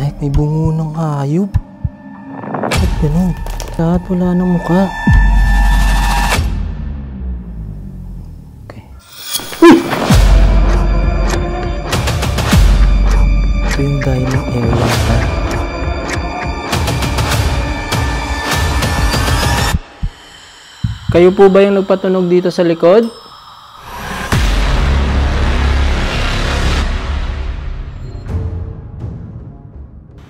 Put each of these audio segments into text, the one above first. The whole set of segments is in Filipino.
heck? May bungo ng hayop. Ba't ganun? Lahat wala ng muka. Okay. Uy! Ito yung dining area pa. Kayo po ba yung nagpatunog dito sa likod?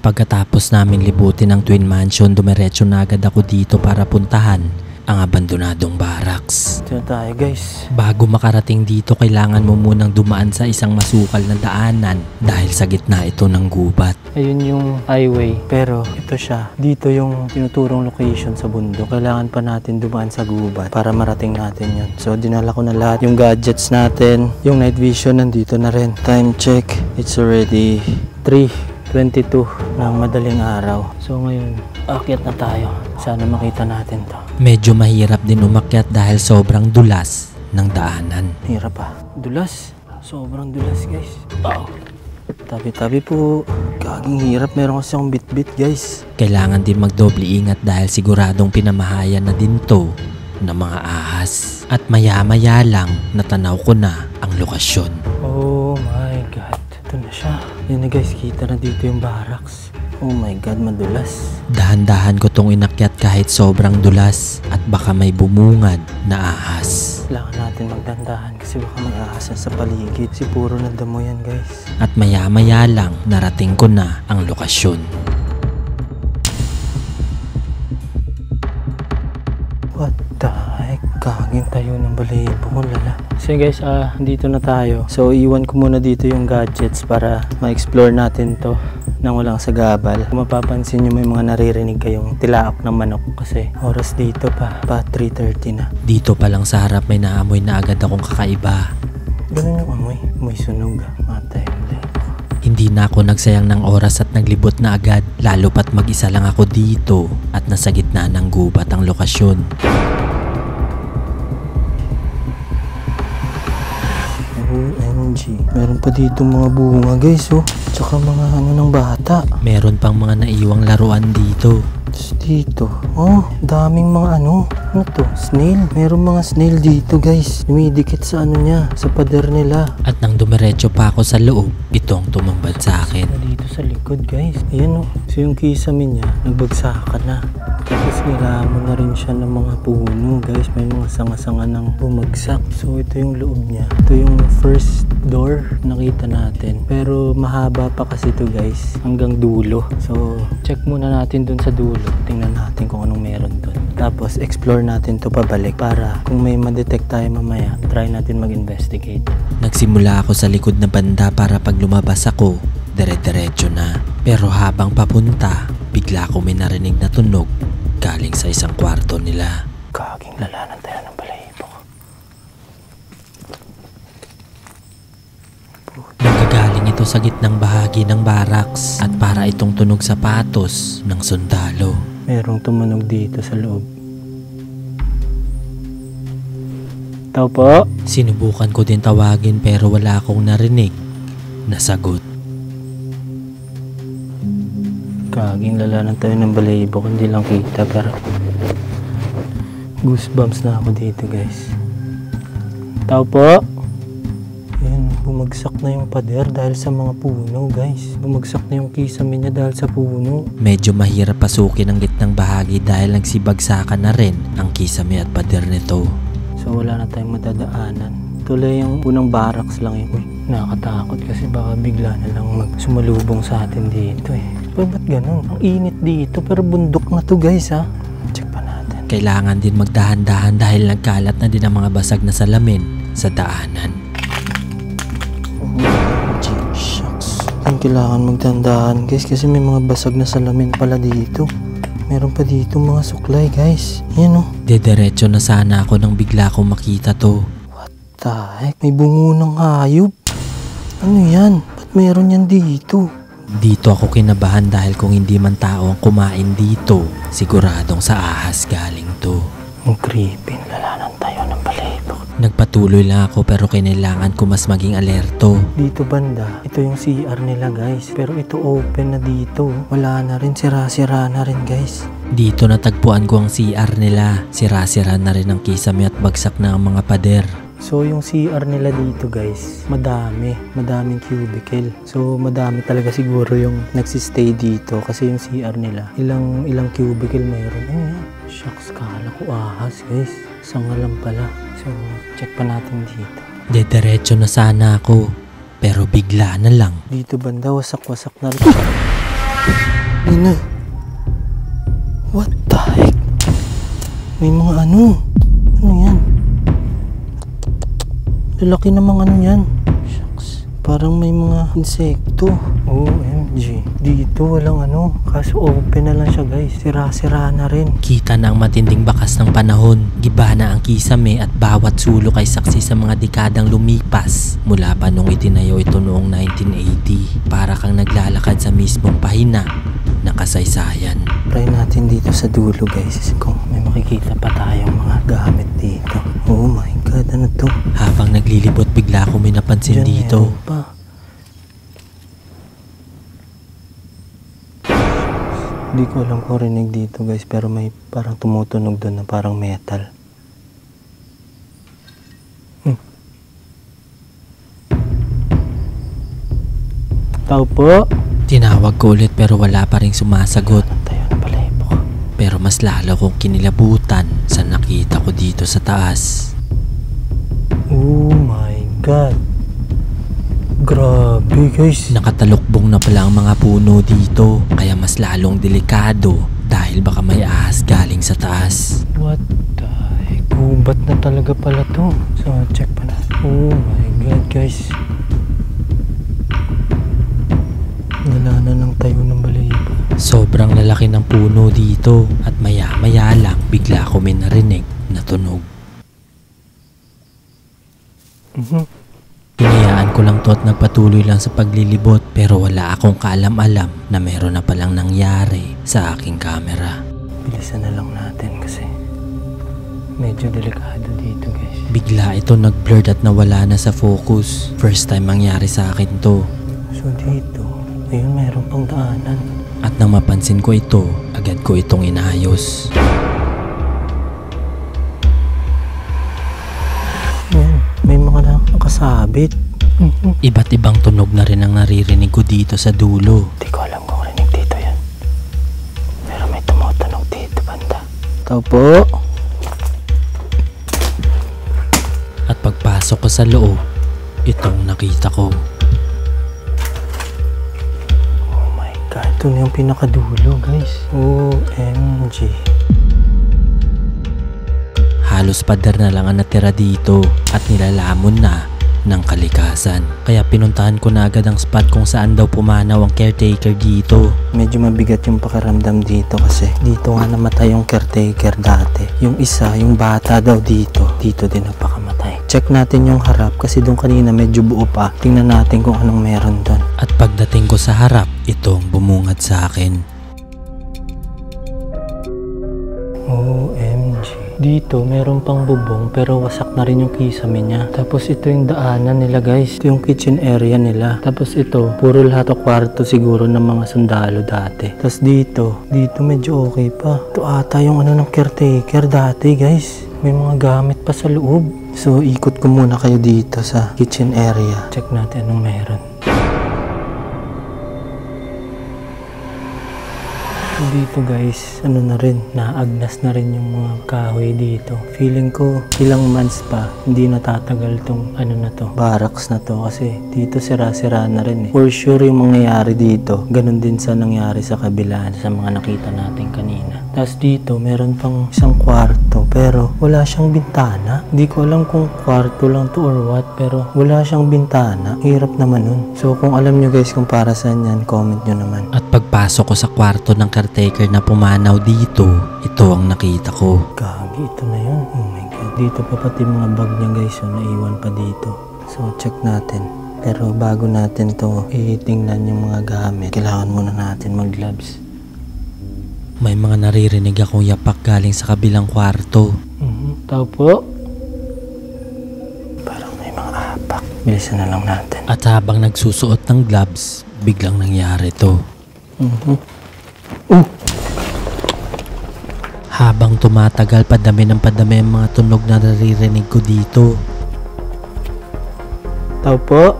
Pagkatapos namin libutin ang Twin Mansion, dumiretso na agad ako dito para puntahan ang abandonadong barracks. Ito na tayo guys. Bago makarating dito, kailangan mo munang dumaan sa isang masukal na daanan dahil sa gitna ito ng gubat. Ayun yung highway, pero ito siya. Dito yung tinuturong location sa bundok. Kailangan pa natin dumaan sa gubat para marating natin yun. So dinala ko na lahat yung gadgets natin. Yung night vision nandito na rin. Time check, it's already 3:22 ng madaling araw. So ngayon, akyat na tayo. Sana makita natin to. Medyo mahirap din umakyat dahil sobrang dulas ng daanan. Hirap pa. Dulas. Sobrang dulas guys. Wow. Tabi-tabi po. Gaging hirap. Meron kasi akong bit-bit guys. Kailangan din magdoble ingat dahil siguradong pinamahayan na din to ng mga ahas. At maya-maya lang natanaw ko na ang lokasyon. Oh my God. Ito na siya. Yan na guys. Kita na dito yung barracks. Oh my God, madulas. Dahan-dahan ko tong inakyat kahit sobrang dulas at baka may bumungad na ahas. Kailangan natin magdandahan kasi baka may ahas sa paligid. Si puro na damo yan guys. At maya-maya lang narating ko na ang lokasyon. What the heck? Kaging tayo ng balahibo ko, lala. So guys, dito na tayo. So iwan ko muna dito yung gadgets para ma-explore natin to nang walang sagabal. Kung mapapansin nyo, may mga naririnig kayong tilaok ng manok kasi oras dito pa 3:30 na. Dito pa lang sa harap may naamoy na agad akong kakaiba. Ganun yung amoy. May sunog. Matay. Hindi na ako nagsayang ng oras at naglibot na agad, lalo pat mag-isa lang ako dito at nasa gitna ng gubat ang lokasyon. OMG. Meron pa dito mga bunga guys oh. Tsaka mga ng bata. Meron pang mga naiwang laruan dito. Tapos dito, oh, daming mga ano to? Snail. Meron mga snail dito guys. Dumidikit sa niya, sa pader nila. At nang dumiretso pa ako sa loob, itong tumambad sa akin. Dito sa likod guys. Ayan oh. So yung kisame niya, nagbagsakan na. Tapos nilamon na rin siya ng mga puno guys. May mga sanga-sanga ng bumagsak. So ito yung loob niya. Ito yung first door nakita natin. Pero mahaba pa kasi ito guys. Hanggang dulo. So check muna natin dun sa dulo. Tingnan natin kung anong meron dun. Tapos explore natin to pabalik para kung may ma-detect tayo mamaya, try natin mag-investigate. Nagsimula ako sa likod na banda para pag lumabas ako, dire-diretso na. Pero habang papunta, bigla ko may narinig na tunog galing sa isang kwarto nila. Kaging lalanan tayo ng balahibo. Nagagaling ito sa gitnang bahagi ng barracks at para itong tunog sapatos ng sundalo. Merong tumunog dito sa loob. Tao po? Sinubukan ko din tawagin pero wala akong narinig na sagot. Kaging lalanan tayo ng balahibo kung hindi lang kita pero goosebumps na ako dito guys. Tao po? Ayan, bumagsak na yung pader dahil sa mga puno guys. Bumagsak na yung kisame niya dahil sa puno. Medyo mahirap pasukin ang gitnang bahagi dahil nagsibagsakan na rin ang kisame at pader nito. So wala na tayong madadaanan. Tuloy yung unang barracks lang yun. Uy, nakakatakot kasi baka bigla na lang sumalubong sa atin dito eh. Pero ba't ganun? Ang init dito pero bundok na to guys ha. Check pa natin. Kailangan din magdahan-dahan dahil nagkalat na din ang mga basag na salamin sa daanan. Oh, shucks. Ang kailangan magdahan-dahan guys kasi may mga basag na salamin pala dito. Meron pa dito mga suklay guys. Yan oh. Dediretso na sana ako nang bigla kong makita to. What the heck? May bungo ng hayop. Ano yan? Ba't meron yan dito? Dito ako kinabahan dahil kung hindi man tao ang kumain dito, siguradong sa ahas galing to. Ang creepy. Lalanan tayo ng balahibo. Nagpatuloy lang ako pero kailangan ko mas maging alerto. Dito banda, ito yung CR nila guys. Pero ito open na dito. Wala na rin, sira-sira na rin guys. Dito natagpuan ko ang CR nila. Sira-sira na rin ang kisame at bagsak na ang mga pader. So yung CR nila dito guys, madaming cubicle. So madami talaga siguro yung nagsistay dito kasi yung CR nila, ilang cubicle mayroon. Ano yan? Shucks, kala ko ahas guys. Sanga lang pala. So check pa natin dito. Dediretso na sana ako pero bigla na lang. Dito banda, wasak-wasak na rin. Ina. What the heck? May mga ano? Ano yan? Lalaki namang ano yan. Shucks. Parang may mga insekto. OMG. Dito walang ano. Kaso open na lang siya guys. Sira-sira na rin. Kita na ang matinding bakas ng panahon. Giba na ang kisame at bawat sulok ay saksi sa mga dekadang lumipas. Mula pa nung itinayo ito noong 1980. Para kang naglalakad sa mismong pahina ng kasaysayan. Try natin dito sa dulo guys. Kung may makikita pa tayong mga gamit dito. Oh my god, ano to? Habang naglilibot bigla ko may napansin Diyan dito. meron pa. Hindi ko alam kung rinig dito guys, pero may parang tumutunog doon na parang metal. Tao po? Tinawag ko ulit pero wala pa ring sumasagot. Tayo na pala ipo ka. Pero mas lalo kong kinilabutan sa nakita ko dito sa taas. Oh my god. Grabe guys. Nakatalukbong na pala ang mga puno dito. Kaya mas lalong delikado dahil baka may ahas galing sa taas. What the heck? Gubat na talaga pala to. So check pa na. Oh my god guys. Wala na ng tayo ng balahibo. Sobrang lalaki ng puno dito at maya-maya lang bigla ko may narinig na tunog. Hinayaan ko lang to at nagpatuloy lang sa paglilibot pero wala akong kaalam-alam na meron na palang nangyari sa aking camera. Bilisan na lang natin kasi medyo delikado dito guys. Bigla ito nag-blurred at nawala na sa focus. First time mangyari sa akin to. So dito, ayun meron pang daanan. At nang mapansin ko ito, agad ko itong inayos. Ayan, may mga nakasabit. Iba't ibang tunog na rin ang naririnig ko dito sa dulo. Hindi ko alam kung rinig dito yan. Pero may tumutunog dito banda. Tao po? At pagpasok ko sa loob, itong nakita ko. Oh my god, ito na yung pinakadulo guys. OMG. Halos pader na lang ang natira dito at nilalamon na ng kalikasan. Kaya pinuntahan ko na agad ang spot kung saan daw pumanaw ang caretaker dito. Medyo mabigat yung pakiramdam dito kasi dito nga namatay yung caretaker dati. Yung isa, yung bata daw dito din nagpakamatay. Check natin yung harap kasi doon kanina medyo buo pa. Tingnan natin kung anong meron doon. At pagdating ko sa harap, itong bumungad sa akin. OMG. Dito meron pang bubong pero wasak na rin yung kisame niya. Tapos ito yung daanan nila guys. Ito yung kitchen area nila. Tapos ito, puro lahat o kwarto siguro ng mga sundalo dati. Tapos dito medyo okay pa. Ito ata yung ano ng caretaker dati guys. May mga gamit pa sa loob. So ikot ko muna kayo dito sa kitchen area. Check natin anong meron. Dito guys, ano na rin, naagnas na rin yung mga kahoy dito. Feeling ko ilang months pa hindi natatagal tong ano na to, barracks na to kasi dito sira-sira na rin eh. For sure yung mangyayari dito, ganun din sa nangyari sa kabila sa mga nakita natin kanina. Tapos dito meron pang isang kwarto pero wala siyang bintana. Hindi ko alam kung kwarto lang to or what pero wala siyang bintana. Hirap naman nun. So kung alam nyo guys kung para saan yan, comment nyo naman. At pagpasok ko sa kwarto ng caretaker na pumanaw dito, ito ang nakita ko. Gagi, ito na yun. Oh my god. Dito pa pati mga bag niya guys, so naiwan pa dito. So check natin. Pero bago natin to itingnan yung mga gamit, kailangan muna natin mag-gloves. May mga naririnig akong yapak galing sa kabilang kwarto. Tao po? Bilisan na lang natin. At habang nagsusuot ng gloves, biglang nangyari to. Habang tumatagal, padami ng padami ang mga tunog na naririnig ko dito. Tao po?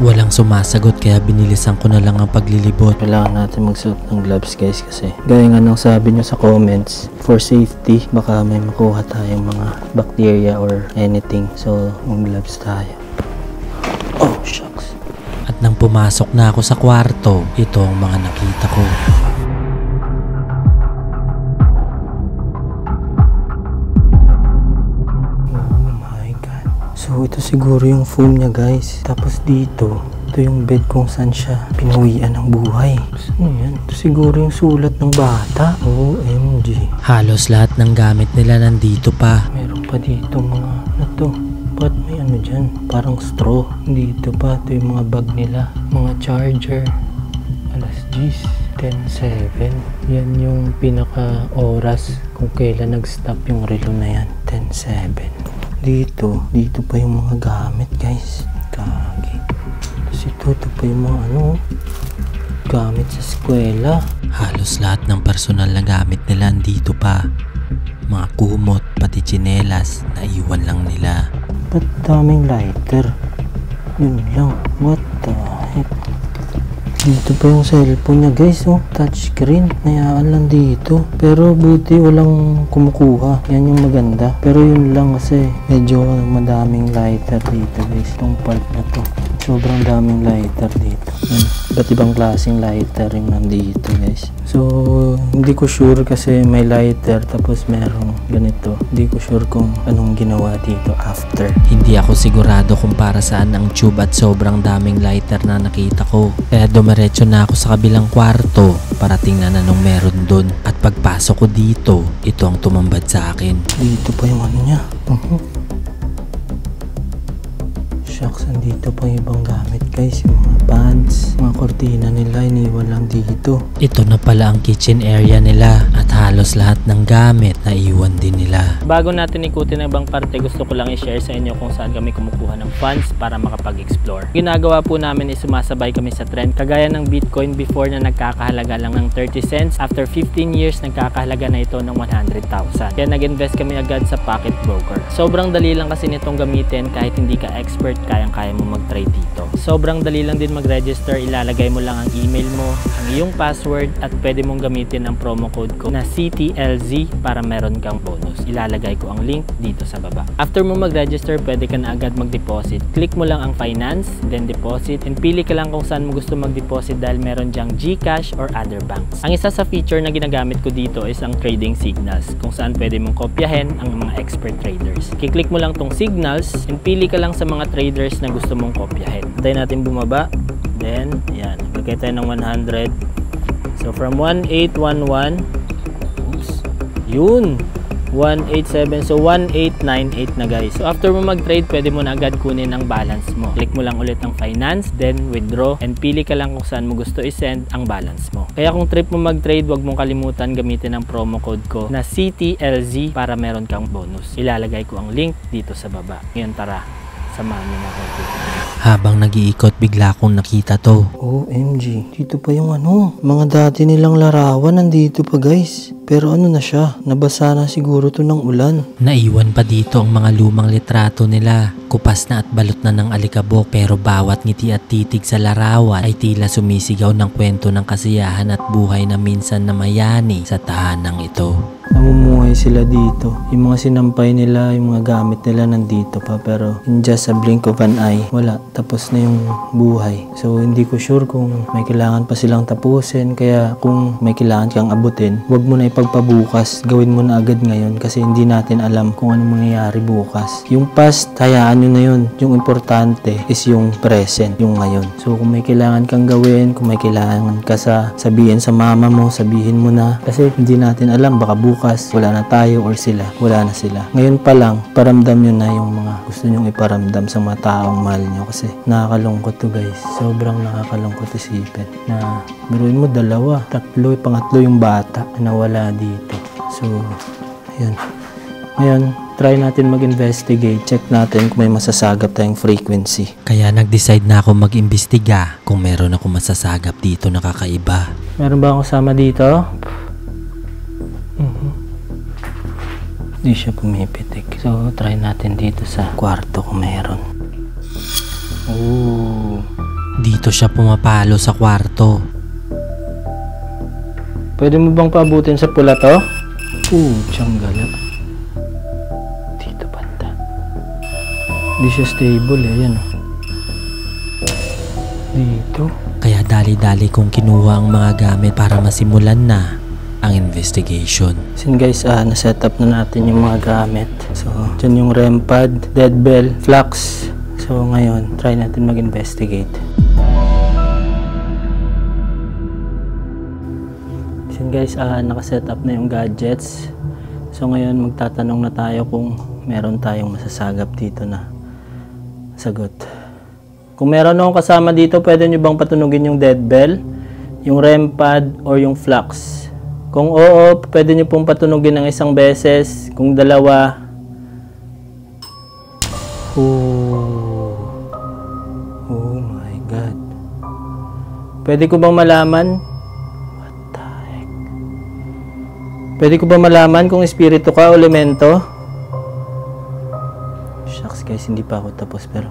Walang sumasagot kaya binilisan ko na lang ang paglilibot. Kailangan natin magsuot ng gloves guys kasi gaya nga ng sabi nyo sa comments, for safety, baka may makuha tayong mga bacteria or anything. So, mag-gloves tayo. Oh, shucks. At nang pumasok na ako sa kwarto, ito ang mga nakita ko. So ito siguro yung foam niya guys. Tapos dito, ito yung bed kung saan siya pinuwian ng buhay. Ano yan? Ito siguro yung sulat ng bata. OMG. Halos lahat ng gamit nila nandito pa. Meron pa dito mga ano to. Ba't may ano dyan? Parang straw. Dito pa. Ito yung mga bag nila. Mga charger. Alas 10:07. Yan yung pinaka oras kung kailan nag-stop yung relo na yan. 10:07. Dito pa yung mga gamit guys. Kagi. Tapos ito pa yung mga gamit sa eskwela. Halos lahat ng personal na gamit nila andito pa. Mga kumot, pati tsinelas, naiwan lang nila. Ba't daming lighter? Yun lang. What the heck? Dito pa yung cellphone niya guys, touchscreen. Nayaan lang dito. Pero buti walang kumukuha. Yan yung maganda. Pero yun lang kasi medyo madaming lighter dito guys. Itong part na to. Sobrang daming lighter dito. Iba't ibang klaseng lighter yung nandito guys. So, hindi ko sure kasi may lighter tapos merong ganito. Hindi ko sure kung anong ginawa dito after. Hindi ako sigurado kung para saan ang tube at sobrang daming lighter na nakita ko. Kaya dumiretso na ako sa kabilang kwarto para tingnan anong meron dun. At pagpasok ko dito, ito ang tumambad sa akin. Dito pa yung ano niya. Shucks, andito pa yung ibang gamit guys. Yung mga pads, mga kortina nila, iniwan lang dito. Ito na pala ang kitchen area nila at halos lahat ng gamit na iwan din nila. Bago natin ikutin ang ibang parte, gusto ko lang i-share sa inyo kung saan kami kumukuha ng funds para makapag-explore. Ginagawa po namin is sumasabay kami sa trend. Kagaya ng Bitcoin before na nagkakahalaga lang ng 30 cents. After 15 years, nagkakahalaga na ito ng 100,000. Kaya nag-invest kami agad sa Pocket Broker. Sobrang dali lang kasi nitong gamitin kahit hindi ka expert, kayang-kaya mo mag-trade dito. Sobrang dali lang din mag-register. Ilalagay mo lang ang email mo, ang iyong password at pwede mong gamitin ang promo code ko na CTLZ para meron kang bonus. Ilalagay ko ang link dito sa baba. After mo mag-register, pwede ka na agad mag-deposit. Click mo lang ang finance, then deposit, and pili ka lang kung saan mo gusto mag-deposit dahil meron dyang GCash or other banks. Ang isa sa feature na ginagamit ko dito is ang trading signals, kung saan pwede mong kopyahin ang mga expert traders. Kiklik mo lang tong signals and pili ka lang sa mga traders na gusto mong kopyahin. Tayo natin bumaba. Then, yan. Lagay tayo ng 100. So, from 1811, oops, yun, 187. So, 1898 na guys. So, after mo mag-trade, pwede mo na agad kunin ang balance mo. Click mo lang ulit ang finance, then withdraw, and pili ka lang kung saan mo gusto i-send ang balance mo. Kaya kung trip mo mag-trade, wag mong kalimutan gamitin ang promo code ko na CTLZ para meron kang bonus. Ilalagay ko ang link dito sa baba. Ngayon, tara. Samahan niyo na ako. Habang nag-iikot, bigla kong nakita to. OMG. Dito pa yung mga dati nilang larawan nandito pa guys. Pero ano na siya, nabasa na siguro to ng ulan. Naiwan pa dito ang mga lumang litrato nila. Kupas na at balot na ng alikabok, pero bawat ngiti at titig sa larawan ay tila sumisigaw ng kwento ng kasiyahan at buhay na minsan na mayani sa tahanang ito. Namumuhay sila dito. Yung mga sinampay nila, yung mga gamit nila nandito pa. Pero in just a blink of an eye, wala. Tapos na yung buhay. So hindi ko sure kung may kailangan pa silang tapusin. Kaya kung may kailangan kang abutin, wag mo na ipagpabukas. Gawin mo na agad ngayon kasi hindi natin alam kung ano mangyayari bukas. Yung past, hayaan nyo na yun. Yung importante is yung present, yung ngayon. So kung may kailangan kang gawin, kung may kailangan ka sabihin sa mama mo, sabihin mo na. Kasi hindi natin alam, baka bukas wala na tayo or sila, wala na sila. Ngayon pa lang, paramdam nyo na yung mga gusto nyong iparamdam sa mga taong mahal nyo kasi nakakalungkot to guys. Sobrang nakakalungkot isipin na biruin mo 2, 3, pangatlo yung bata na nawala dito. So, ayun. Ngayon, try natin mag-investigate. Check natin kung may masasagap tayong frequency. Kaya nag-decide na ako mag-imbestiga kung meron ako masasagap dito na kakaiba. Meron ba akong kasama dito? Hindi siya pumipitik. So, try natin dito sa kwarto kung meron. Ooh. Dito siya pumapalo sa kwarto. Pwede mo bang paabutin sa pula to? Tiyang gala. Dito banda. Hindi siya stable eh. Ayan o. Dito. Kaya dali-dali kong kinuha ang mga gamit para masimulan na ang investigation. Sin guys, na-set up na natin yung mga gamit. So, dyan yung REM pad, dead bell, flux. So, ngayon, try natin mag-investigate. Sin guys, naka-set up na yung gadgets. So, ngayon, magtatanong na tayo kung meron tayong masasagap dito na sagot. Kung meron akong kasama dito, pwede nyo bang patunugin yung dead bell, yung REM pad, or yung flux? Kung oo, pwede nyo pong patunugin ng isang beses. Kung dalawa, oh my God. Pwede ko bang malaman? What the heck? Pwede ko ba malaman kung espiritu ka o elemento? Shucks guys, hindi pa ako tapos pero.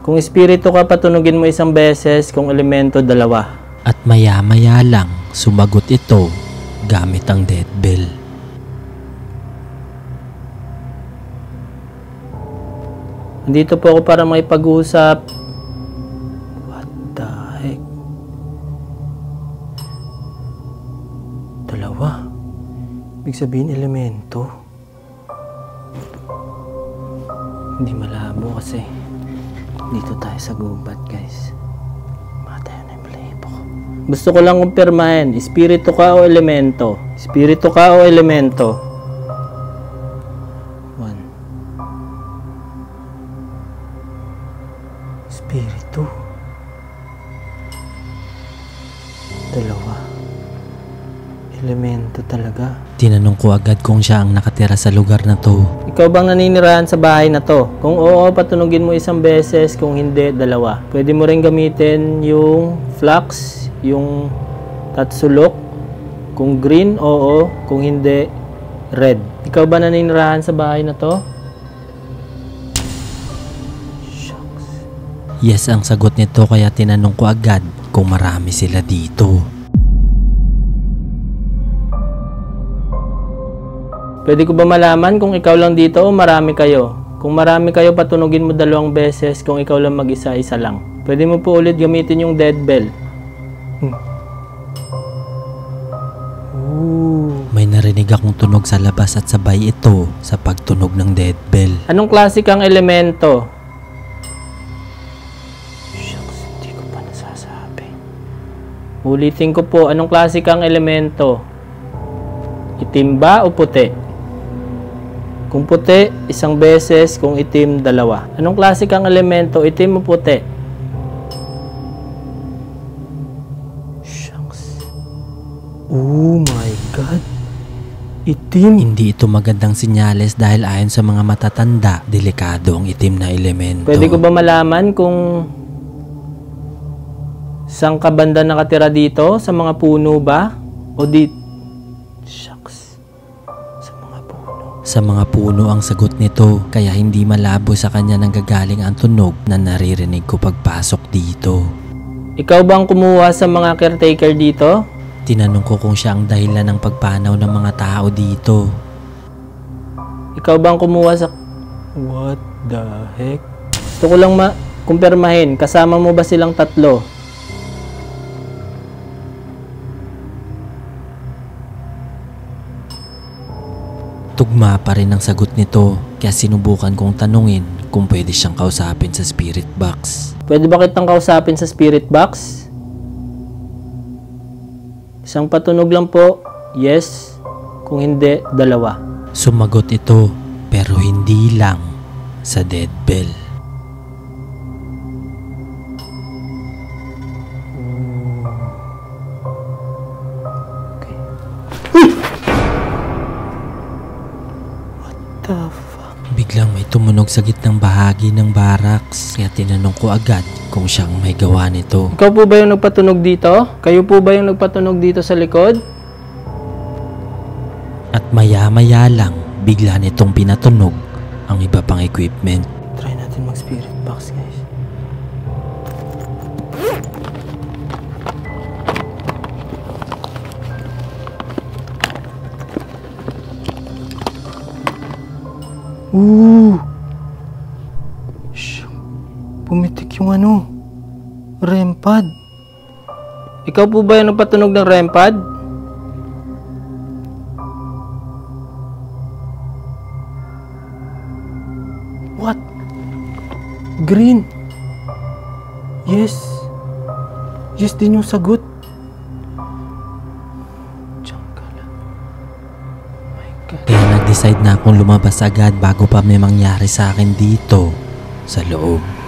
Kung espiritu ka, patunugin mo isang beses. Kung elemento, dalawa. At maya-maya lang, sumagot ito gamit ang dead bell. Nandito po ako para makipag-usap. What the heck? Dalawa. Ibig sabihin elemento. Hindi malabo kasi dito tayo sa gubat guys. Gusto ko lang kumpirmahin, espiritu ka o elemento? Espiritu ka o elemento? 1. Espiritu. 2. Elemento talaga. Tinanong ko agad kung siya ang nakatira sa lugar na to. Ikaw bang naninirahan sa bahay na to? Kung oo, patunugin mo isang beses. Kung hindi, dalawa. Pwede mo rin gamitin yung flux, yung tatsulok. Kung green, oo. Kung hindi, red. Ikaw ba naninirahan sa bahay na to? Shucks. Yes ang sagot nito, kaya tinanong ko agad kung marami sila dito. Pwede ko ba malaman kung ikaw lang dito o marami kayo? Kung marami kayo, patunugin mo 2 beses. Kung ikaw lang mag-isa, isa lang. Pwede mo po ulit gamitin yung dead bell. May narinig akong tunog sa labas at sabay ito sa pagtunog ng dead bell. Anong klase kang elemento? Shucks, hindi ko pa nasasabi. Ulitin ko po, anong klase kang elemento? Itim ba o puti? Kung puti, isang beses. Kung itim, 2. Anong klase kang elemento? Itim o puti? Shucks. Oh my God. Itim. Hindi ito magandang sinyales dahil ayon sa mga matatanda, delikado ang itim na elemento. Pwede ko ba malaman kung saan ka banda nakatira dito? Sa mga puno ba? O di... Shucks. Sa mga puno. Sa mga puno ang sagot nito, kaya hindi malabo sa kanya nanggagaling ang tunog na naririnig ko pagpasok dito. Ikaw bang kumuha sa mga caretaker dito? Tinanong ko kung siya ang dahilan ng pagpanaw ng mga tao dito. Ikaw bang kumuha sa... What the heck? Gusto ko lang kumpirmahin, kasama mo ba silang 3? Tugma pa rin ang sagot nito, kaya sinubukan kong tanungin kung pwede siyang kausapin sa spirit box. Pwede ba kitang kausapin sa spirit box? Isang patunog lang po, yes. Kung hindi, 2. Sumagot ito, pero hindi lang sa dead bell. Okay. What the tumunog sa gitnang bahagi ng barracks. Kaya tinanong ko agad kung siyang may gawa nito. Ikaw po ba yung nagpatunog dito? Kayo po ba yung nagpatunog dito sa likod? At maya-maya lang, bigla nitong pinatunog ang iba pang equipment. Try natin mag-spirit box, guys. Shh. Pumitik yung REM pad. Ikaw po ba yung nagpatunog ng REM pad? What? Green. Yes. Yes din yung sagot. Diyan ka lang. Oh my God. Kaya nag-decide na akong lumabas agad bago pa may mangyari sa akin dito sa loob.